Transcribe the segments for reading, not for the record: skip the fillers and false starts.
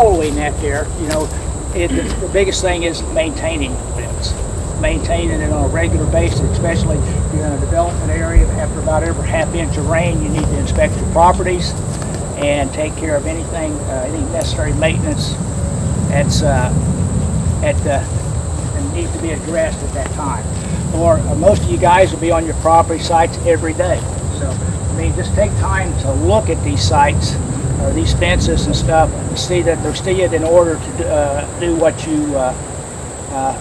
following that there, you know, the biggest thing is maintaining the fence. Maintaining it on a regular basis, especially if you're in a development area. After about every half-inch of rain, you need to inspect your properties and take care of anything, any necessary maintenance that's needs to be addressed at that time. Or most of you guys will be on your property sites every day. So, I mean, just take time to look at these sites, or these fences and stuff, and see that they're still in order to do what you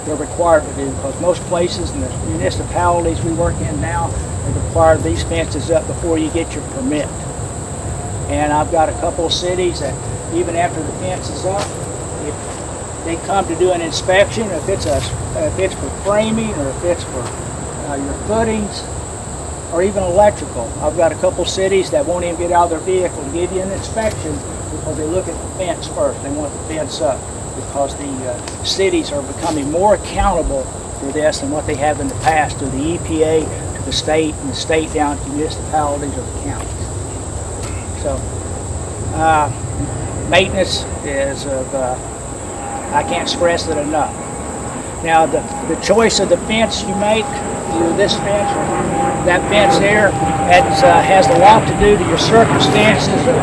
they're required to do, because most places in the municipalities we work in now, they require these fences up before you get your permit. And I've got a couple of cities that even after the fence is up, if they come to do an inspection, if it's for framing, or if it's for your footings, or even electrical. I've got a couple of cities that won't even get out of their vehicle to give you an inspection because they look at the fence first. They want the fence up, because the cities are becoming more accountable for this than what they have in the past, to the EPA, to the state, and the state down to municipalities or the counties. So maintenance is I can't stress it enough. Now the choice of the fence you make, either this fence or that fence there, that has a lot to do to your circumstances of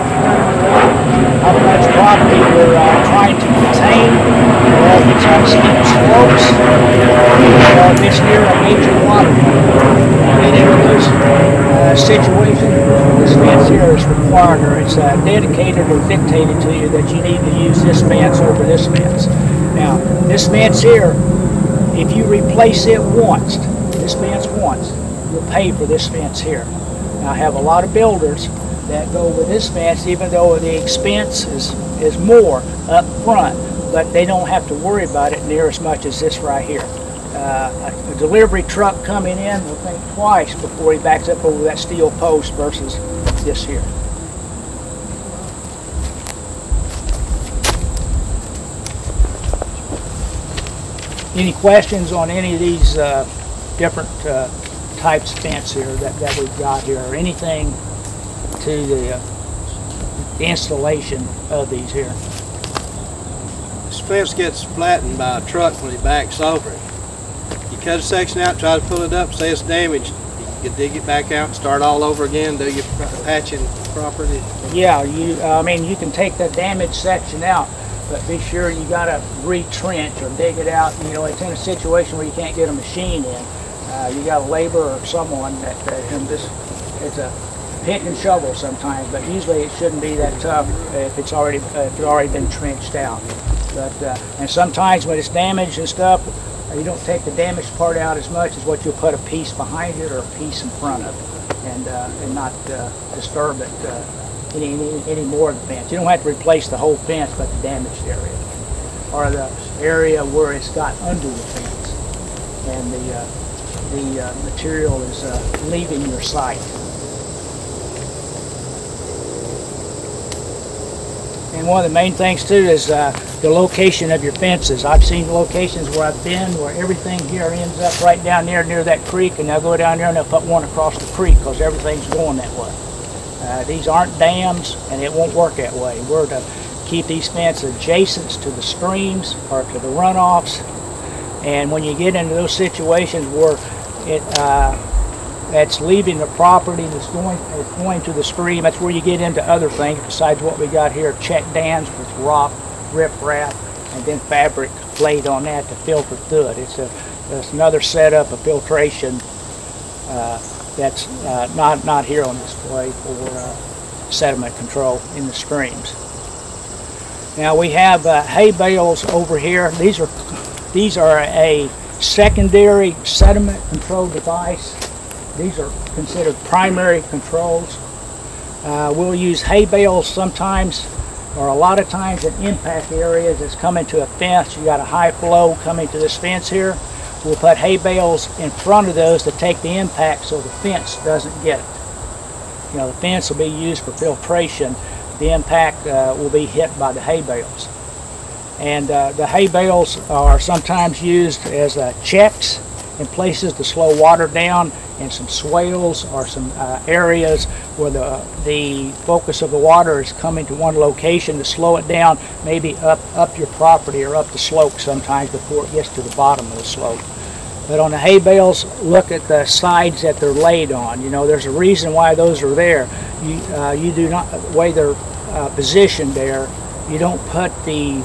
how much property you're trying to contain, or if it's on steep slopes, or if it's near a major water. And in those situations, this fence here is required, or it's dedicated or dictated to you that you need to use this fence over this fence. Now, this fence here, if you replace it once, this fence once, you'll pay for this fence here. Now, I have a lot of builders that go with this fence, even though the expense is more up front, but they don't have to worry about it near as much as this right here. A delivery truck coming in will think twice before he backs up over that steel post versus this here. Any questions on any of these different types of fence here that we've got here, or anything to the installation of these here? This fence gets flattened by a truck when he backs over it. You cut a section out, try to pull it up, say it's damaged, you can dig it back out and start all over again, do your patching properly. Yeah, I mean, you can take the damaged section out, but be sure you got to retrench or dig it out. You know, it's in a situation where you can't get a machine in. You got a laborer or someone that it's a pick and shovel sometimes, but usually it shouldn't be that tough if it's already been trenched out. But and sometimes when it's damaged and stuff, you don't take the damaged part out as much as what you'll put a piece behind it or a piece in front of it, and not disturb it any more of the fence. You don't have to replace the whole fence, but the damaged area, or the area where it's got under the fence, and the material is leaving your site. And one of the main things too is the location of your fences. I've seen locations where I've been where everything here ends up right down there near that creek, and they'll go down there and they'll put one across the creek because everything's going that way. These aren't dams, and it won't work that way. We're to keep these fences adjacent to the streams or to the runoffs. And when you get into those situations where it's leaving the property, it's going to the stream, that's where you get into other things besides what we got here: check dams with rock, riprap, and then fabric laid on that to filter through it. It's another setup of filtration that's not here on display for sediment control in the streams. Now we have hay bales over here. These are a secondary sediment control device. These are considered primary controls. We'll use hay bales sometimes, or a lot of times, in impact areas that's coming to a fence. You got a high flow coming to this fence here. We'll put hay bales in front of those to take the impact so the fence doesn't get it. You know, the fence will be used for filtration. The impact will be hit by the hay bales. And the hay bales are sometimes used as checks in places to slow water down, and some swales or some areas where the focus of the water is coming to one location to slow it down, maybe up your property or up the slope sometimes before it gets to the bottom of the slope. But on the hay bales, look at the sides that they're laid on. You know, there's a reason why those are there. You do not, the way they're positioned there, you don't put the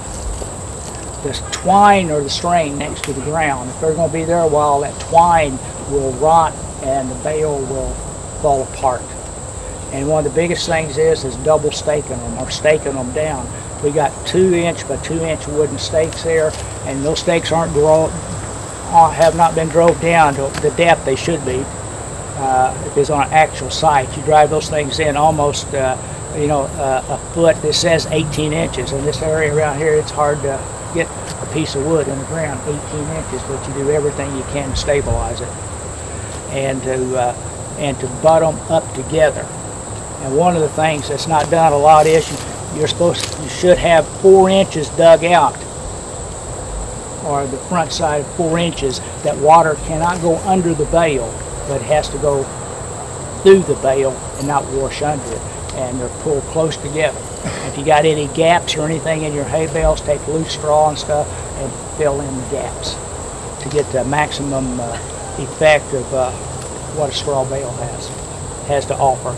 twine or the string next to the ground. If they're going to be there a while, that twine will rot and the bale will fall apart. And one of the biggest things is double staking them or staking them down. We got 2-inch by 2-inch wooden stakes there, and those stakes have not been drove down to the depth they should be. If it's on an actual site, you drive those things in almost a foot. This says 18 inches. In this area around here, it's hard to get a piece of wood in the ground 18 inches, but you do everything you can to stabilize it and to butt them up together. And one of the things that's not done a lot is you should have 4 inches dug out, or the front side 4 inches, that water cannot go under the bale, but it has to go through the bale and not wash under it. And they're pulled close together. If you got any gaps or anything in your hay bales, take loose straw and stuff and fill in the gaps to get the maximum effect of what a straw bale has to offer.